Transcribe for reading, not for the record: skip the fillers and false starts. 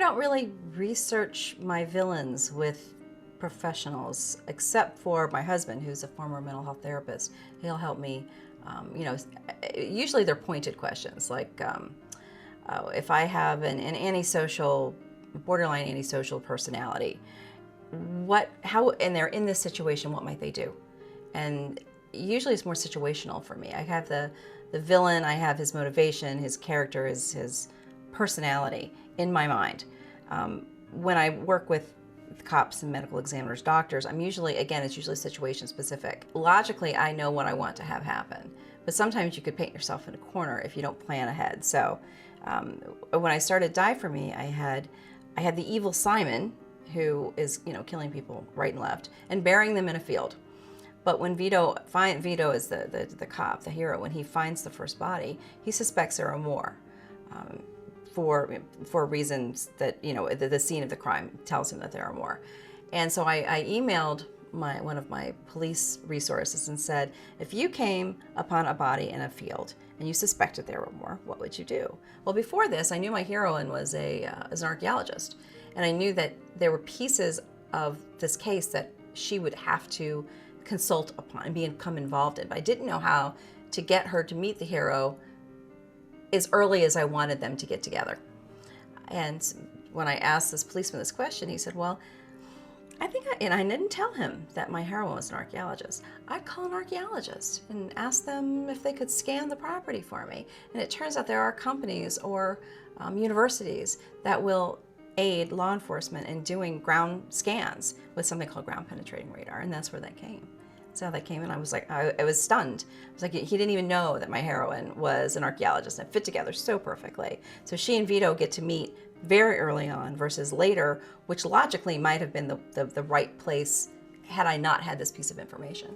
don't really research my villains with professionals, except for my husband, who's a former mental health therapist. He'll help me. You know, usually they're pointed questions, like if I have an antisocial, borderline antisocial personality, and they're in this situation, what might they do? And usually it's more situational for me. I have the villain, I have his motivation, his character, his personality in my mind. When I work with cops and medical examiners, doctors, it's usually situation specific. Logically, I know what I want to have happen, but sometimes you could paint yourself in a corner if you don't plan ahead. So when I started Die For Me, I had the evil Simon, who is, killing people right and left and burying them in a field. But when Vito is the cop, the hero, when he finds the first body, he suspects there are more. For reasons that, the scene of the crime tells him that there are more. And so I emailed one of my police resources and said, if you came upon a body in a field and you suspected there were more, what would you do? Well, before this, I knew my heroine was an archaeologist, and I knew that there were pieces of this case that she would have to consult upon and become involved in, but I didn't know how to get her to meet the hero as early as I wanted them to get together. And when I asked this policeman this question, he said, well, and I didn't tell him that my heroine was an archaeologist. I'd call an archaeologist and ask them if they could scan the property for me. And it turns out there are companies or universities that will aid law enforcement in doing ground scans with something called ground penetrating radar, and that's where that came. So how that came in, I was like, I was stunned. I was like, he didn't even know that my heroine was an archaeologist, and it fit together so perfectly. So she and Vito get to meet very early on versus later, which logically might have been the right place had I not had this piece of information.